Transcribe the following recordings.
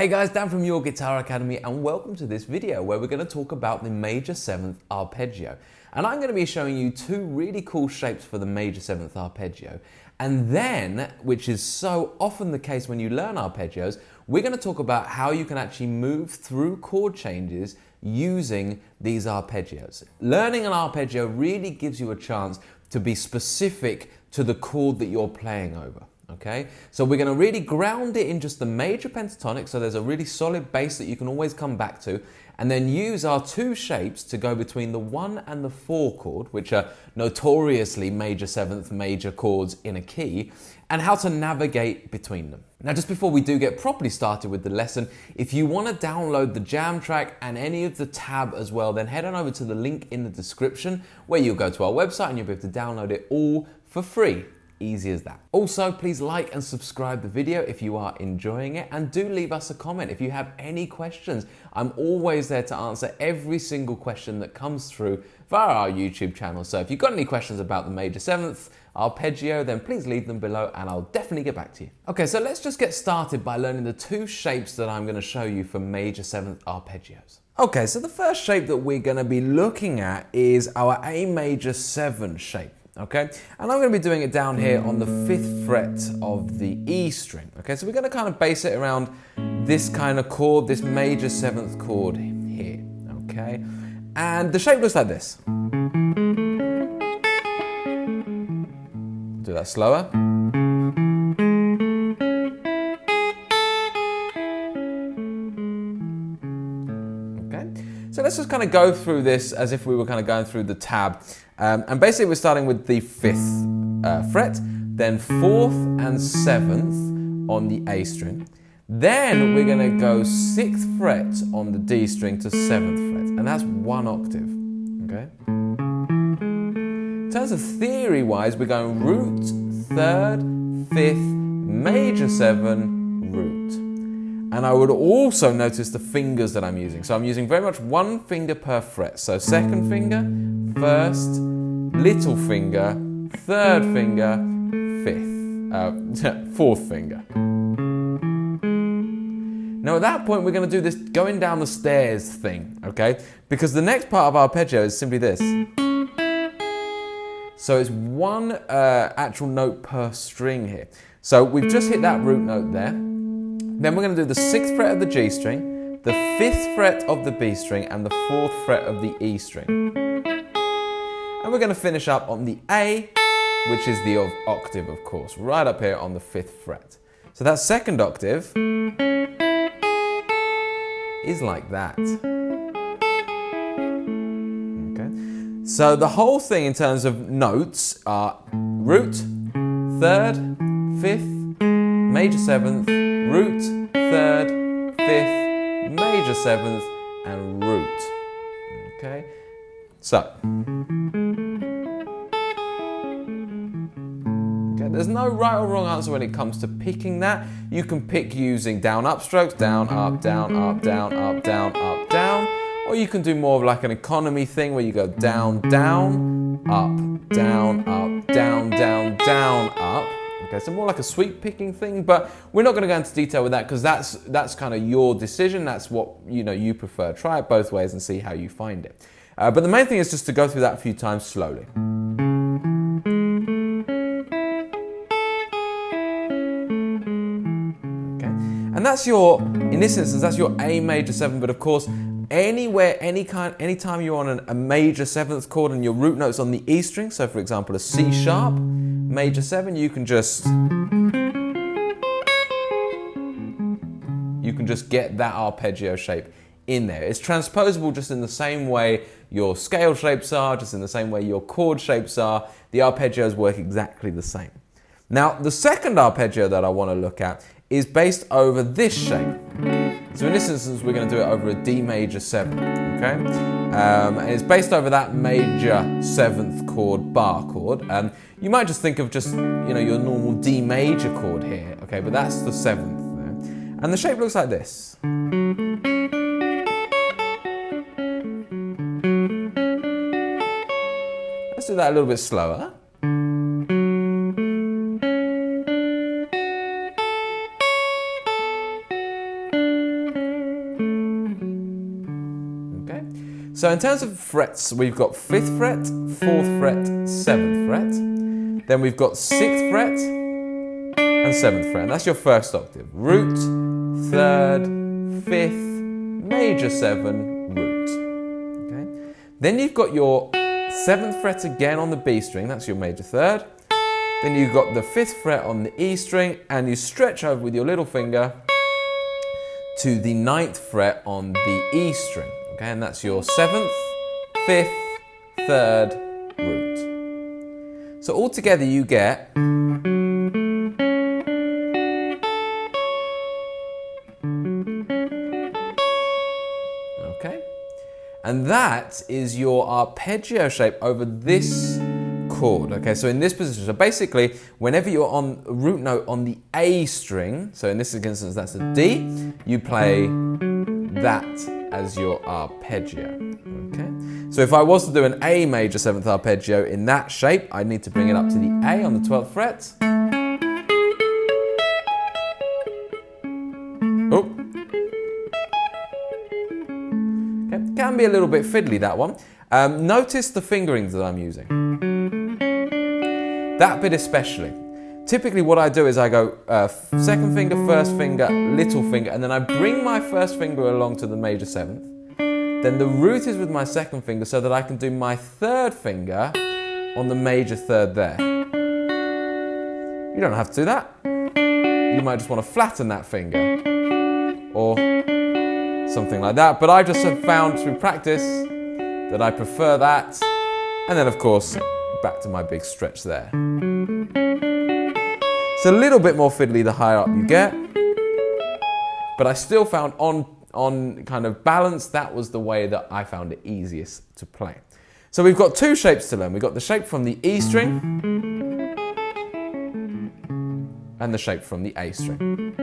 Hey guys, Dan from Your Guitar Academy, and welcome to this video where we're going to talk about the major 7th arpeggio. And I'm going to be showing you two really cool shapes for the major 7th arpeggio. And then, which is so often the case when you learn arpeggios, we're going to talk about how you can actually move through chord changes using these arpeggios. Learning an arpeggio really gives you a chance to be specific to the chord that you're playing over. Okay, so we're going to really ground it in just the major pentatonic, so there's a really solid bass that you can always come back to, and then use our two shapes to go between the 1 and the 4 chord, which are notoriously major 7th major chords in a key, and how to navigate between them. Now, just before we do get properly started with the lesson, if you want to download the jam track and any of the tab as well, then head on over to the link in the description where you'll go to our website and you'll be able to download it all for free. Easy as that. Also, please like and subscribe the video if you are enjoying it, and do leave us a comment if you have any questions. I'm always there to answer every single question that comes through via our YouTube channel. So if you've got any questions about the major 7th arpeggio, then please leave them below and I'll definitely get back to you. Okay, so let's just get started by learning the two shapes that I'm going to show you for major 7th arpeggios. Okay, so the first shape that we're going to be looking at is our A major 7 shape. Okay, and I'm going to be doing it down here on the 5th fret of the E string. Okay, so we're going to kind of base it around this kind of chord, this major 7th chord here. Okay, and the shape looks like this. Do that slower. So let's just kind of go through this as if we were kind of going through the tab. And basically we're starting with the 5th fret, then 4th and 7th on the A string. Then we're going to go 6th fret on the D string to 7th fret. And that's 1 octave. Okay? In terms of theory-wise, we're going root, 3rd, 5th, major 7, root. And I would also notice the fingers that I'm using. So I'm using very much 1 finger per fret. So 2nd finger, 1st, little finger, 3rd finger, 5th, 4th finger. Now at that point we're going to do this going down the stairs thing, okay? Because the next part of arpeggio is simply this. So it's 1 actual note per string here. So we've just hit that root note there. Then we're going to do the 6th fret of the G string, the 5th fret of the B string, and the 4th fret of the E string. And we're going to finish up on the A, which is the octave, of course, right up here on the 5th fret. So that 2nd octave is like that. Okay. So the whole thing in terms of notes are root, 3rd, 5th, major 7th, root, 3rd, 5th, major 7th, and root. Okay, so. Okay, there's no right or wrong answer when it comes to picking that. You can pick using down up strokes, down, up, down, up, down, up, down, up, down. Or you can do more of like an economy thing where you go down, down, up, down, up, down, down, down, up. Okay, so more like a sweep picking thing, but we're not going to go into detail with that because that's kind of your decision. That's what you prefer. Try it both ways and see how you find it. But the main thing is just to go through that a few times slowly. Okay, and that's in this instance, that's your A major 7. But of course, anywhere, anytime you're on a major 7th chord and your root note's on the E string, so for example a C sharp, major 7, you can just get that arpeggio shape in there. It's transposable just in the same way your scale shapes are, just in the same way your chord shapes are. The arpeggios work exactly the same. Now, the second arpeggio that I want to look at is based over this shape. So in this instance, we're going to do it over a D major 7, okay? And it's based over that major 7th chord, bar chord. You might just think of just, your normal D major chord here, okay? But that's the 7th there. And the shape looks like this. Let's do that a little bit slower. So in terms of frets, we've got 5th fret, 4th fret, 7th fret. Then we've got 6th fret and 7th fret. And that's your first octave. Root, 3rd, 5th, major 7, root. Okay. Then you've got your 7th fret again on the B string, that's your major 3rd. Then you've got the 5th fret on the E string, and you stretch over with your little finger to the 9th fret on the E string. Okay, and that's your 7th, 5th, 3rd, root. So altogether you get okay, and that is your arpeggio shape over this chord. Okay, so in this position, so basically whenever you're on a root note on the A string, so in this instance that's a D, you play that as your arpeggio. Okay, so if I was to do an A major 7th arpeggio in that shape, I'd need to bring it up to the A on the 12th fret. Oh. Okay. Can be a little bit fiddly, that one. Notice the fingerings that I'm using. That bit especially. Typically what I do is I go 2nd finger, 1st finger, little finger, and then I bring my 1st finger along to the major 7th. Then the root is with my 2nd finger so that I can do my 3rd finger on the major 3rd there. You don't have to do that. You might just want to flatten that finger or something like that. But I just have found through practice that I prefer that. And then of course, back to my big stretch there. It's a little bit more fiddly the higher up you get, but I still found on kind of balance, that was the way that I found it easiest to play. So we've got two shapes to learn. We've got the shape from the E string and the shape from the A string.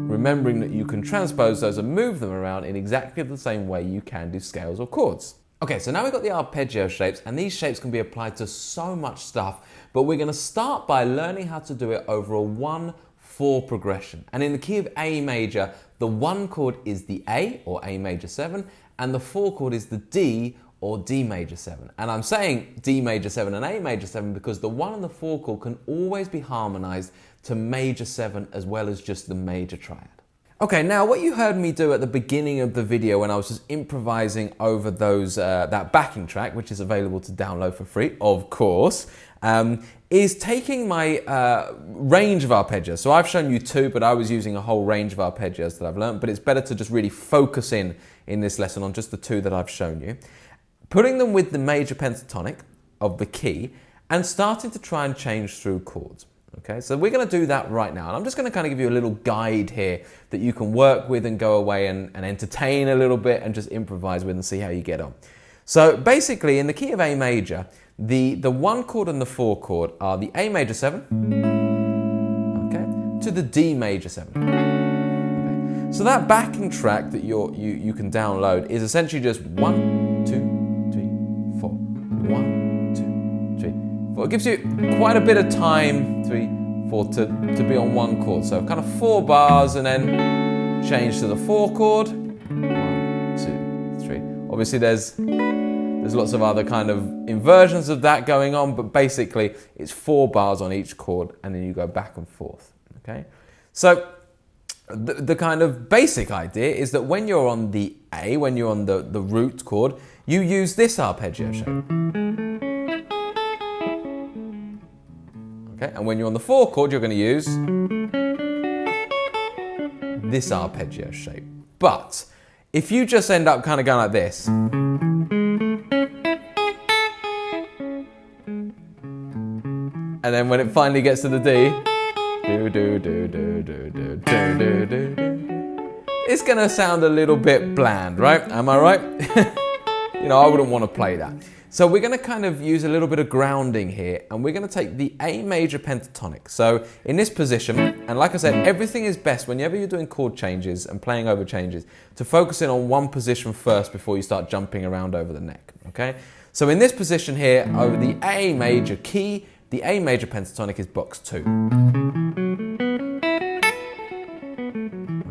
Remembering that you can transpose those and move them around in exactly the same way you can do scales or chords. Okay, so now we've got the arpeggio shapes, and these shapes can be applied to so much stuff, but we're going to start by learning how to do it over a 1-4 progression. And in the key of A major, the 1 chord is the A, or A major 7, and the 4 chord is the D, or D major 7. And I'm saying D major 7 and A major 7 because the 1 and the 4 chord can always be harmonized to major 7 as well as just the major triad. Okay, now what you heard me do at the beginning of the video when I was just improvising over those that backing track, which is available to download for free, of course, is taking my range of arpeggios. So I've shown you 2, but I was using a whole range of arpeggios that I've learned, but it's better to just really focus in this lesson on just the 2 that I've shown you. Putting them with the major pentatonic of the key and starting to try and change through chords. Okay, so we're going to do that right now, and I'm just going to kind of give you a little guide here that you can work with and go away and entertain a little bit and just improvise with and see how you get on. So basically, in the key of A major, the 1 chord and the 4 chord are the A major 7, okay, to the D major 7. Okay. So that backing track that you can download is essentially just 1, 2, 3, 4, 1, 2, 3, 4. It gives you quite a bit of time, 3, 4, to be on 1 chord. So kind of 4 bars and then change to the 4 chord. 1, 2, 3. Obviously there's lots of other kind of inversions of that going on, but basically it's 4 bars on each chord and then you go back and forth. Okay? So the kind of basic idea is that when you're on the A, when you're on the root chord, you use this arpeggio shape. Okay, and when you're on the 4 chord, you're going to use this arpeggio shape. But if you just end up kind of going like this, and then when it finally gets to the D, it's going to sound a little bit bland, right? Am I right? You know, I wouldn't want to play that. So we're going to kind of use a little bit of grounding here, and we're going to take the A major pentatonic. So in this position, and like I said, everything is best whenever you're doing chord changes and playing over changes to focus in on one position first before you start jumping around over the neck, okay? So in this position here, over the A major key, the A major pentatonic is box 2.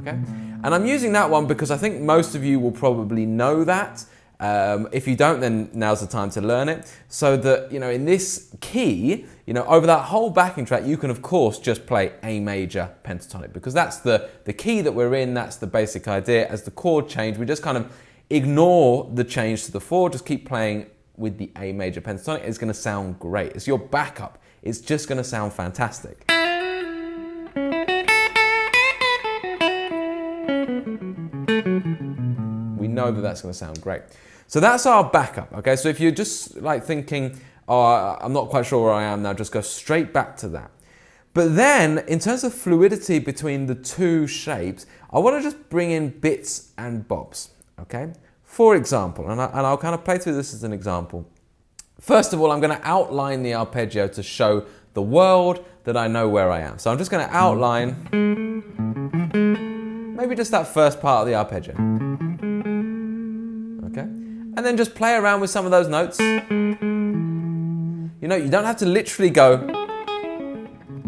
Okay? And I'm using that one because I think most of you will probably know that. If you don't, then now's the time to learn it. So that, in this key, over that whole backing track, you can of course just play A major pentatonic, because that's the key that we're in, that's the basic idea. As the chord change, we just kind of ignore the change to the 4, just keep playing with the A major pentatonic. It's going to sound great. It's your backup. It's just going to sound fantastic. We know that that's going to sound great. So that's our backup, okay? So if you're just like thinking, oh, I'm not quite sure where I am now, just go straight back to that. But then, in terms of fluidity between the two shapes, I want to just bring in bits and bobs, okay? For example, and I'll kind of play through this as an example. First of all, I'm going to outline the arpeggio to show the world that I know where I am. So I'm just going to outline maybe just that first part of the arpeggio. Okay? And then just play around with some of those notes. You don't have to literally go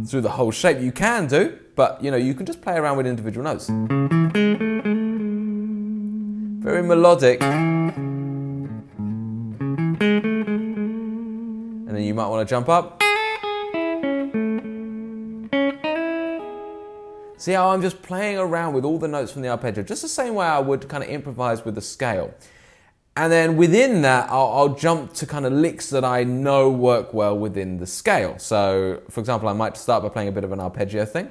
through the whole shape. You can do, but you can just play around with individual notes. Very melodic. And then you might want to jump up. See how I'm just playing around with all the notes from the arpeggio, just the same way I would kind of improvise with the scale. And then within that, I'll jump to kind of licks that I know work well within the scale. So, for example, I might start by playing a bit of an arpeggio thing.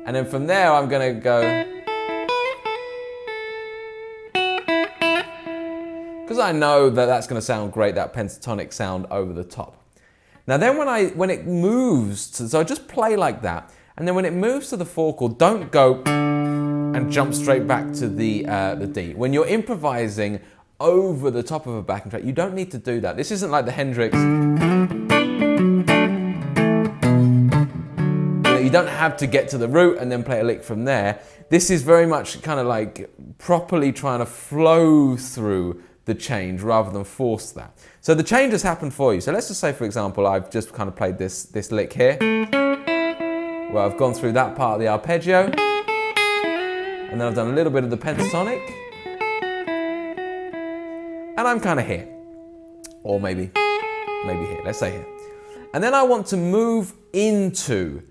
And then from there, I'm going to go... because I know that that's going to sound great, that pentatonic sound over the top. Now then when it moves, so I just play like that, and then when it moves to the 4 chord, don't go and jump straight back to the D. When you're improvising over the top of a backing track, you don't need to do that. This isn't like the Hendrix. You don't have to get to the root and then play a lick from there. This is very much kind of like properly trying to flow through the change rather than force that. So the change has happened for you. So let's just say, for example, I've just kind of played this lick here, where I've gone through that part of the arpeggio, and then I've done a little bit of the pentatonic, and I'm kind of here, or maybe here, let's say here. And then I want to move into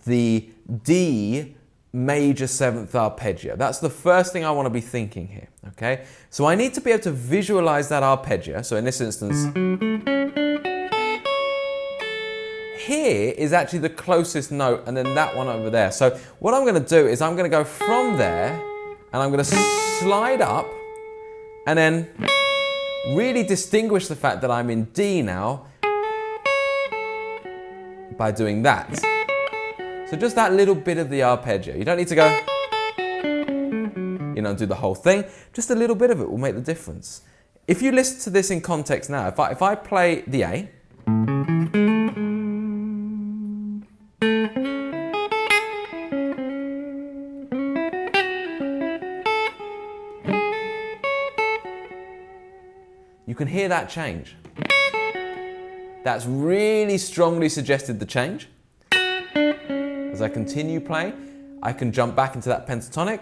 the D major 7th arpeggio. That's the first thing I want to be thinking here, okay? So I need to be able to visualize that arpeggio. So in this instance, here is actually the closest note, and then that one over there. So what I'm going to do is I'm going to go from there, and I'm going to slide up, and then really distinguish the fact that I'm in D now by doing that. So just that little bit of the arpeggio. You don't need to go, do the whole thing. Just a little bit of it will make the difference. If you listen to this in context now, if I play the A, you can hear that change. That's really strongly suggested the change. As I continue playing, I can jump back into that pentatonic,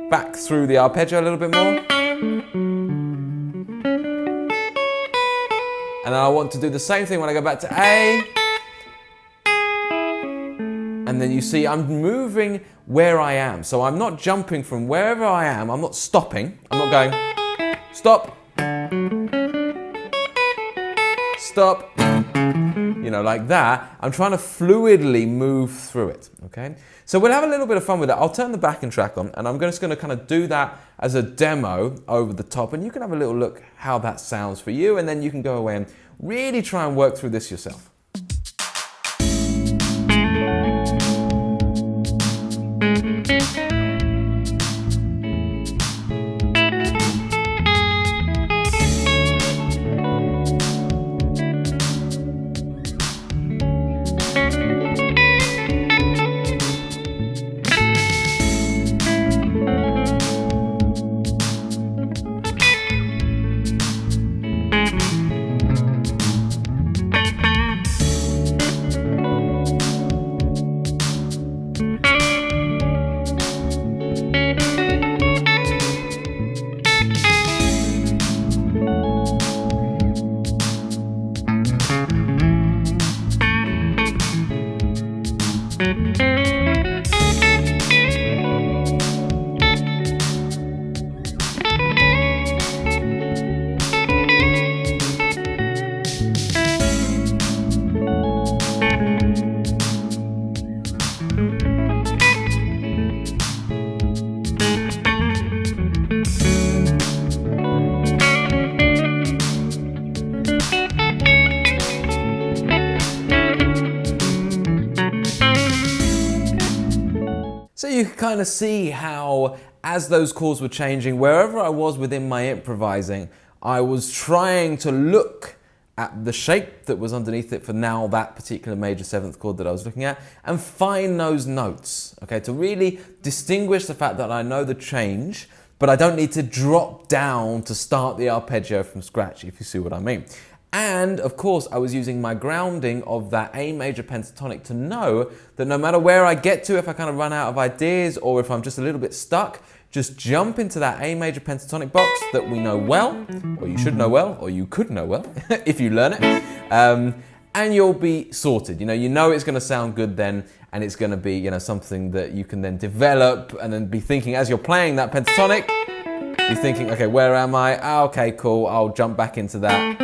back through the arpeggio a little bit more. And then I want to do the same thing when I go back to A. And then you see I'm moving where I am. So I'm not jumping from wherever I am. I'm not stopping. I'm not going, stop, stop. Like that. I'm trying to fluidly move through it, okay? So we'll have a little bit of fun with that. I'll turn the backing track on, and I'm just going to kind of do that as a demo over the top, and you can have a little look how that sounds for you, and then you can go away and really try and work through this yourself. So you can kind of see how, as those chords were changing, wherever I was within my improvising, I was trying to look at the shape that was underneath it for now that particular major seventh chord that I was looking at, and find those notes, okay, to really distinguish the fact that I know the change, but I don't need to drop down to start the arpeggio from scratch, if you see what I mean. And of course, I was using my grounding of that A major pentatonic to know that no matter where I get to, if I kind of run out of ideas or if I'm just a little bit stuck, just jump into that A major pentatonic box that we know well, or you should know well, or you could know well if you learn it, and you'll be sorted. You know it's going to sound good then, and it's going to be something that you can then develop and then be thinking as you're playing that pentatonic, you're thinking, okay, where am I? Oh, okay, cool, I'll jump back into that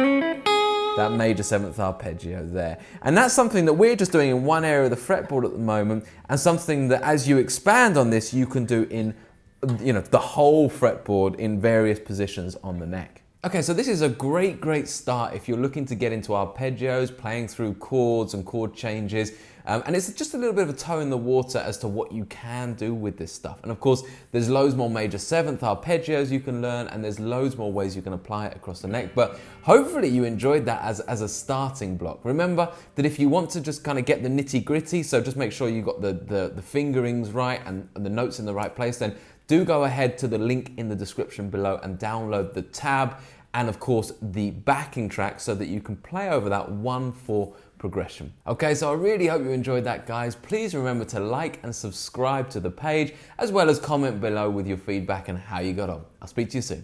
major seventh arpeggio there. And that's something that we're just doing in one area of the fretboard at the moment, and something that as you expand on this, you can do in the whole fretboard in various positions on the neck. Okay, so this is a great start if you're looking to get into arpeggios, playing through chords and chord changes. And it's just a little bit of a toe in the water as to what you can do with this stuff. And of course, there's loads more major seventh arpeggios you can learn, and there's loads more ways you can apply it across the neck. But hopefully you enjoyed that as a starting block. Remember that if you want to just kind of get the nitty gritty, so just make sure you got the fingerings right and the notes in the right place, then do go ahead to the link in the description below and download the tab and of course the backing track so that you can play over that 1/4 progression. Okay, so I really hope you enjoyed that, guys. Please remember to like and subscribe to the page, as well as comment below with your feedback and how you got on. I'll speak to you soon.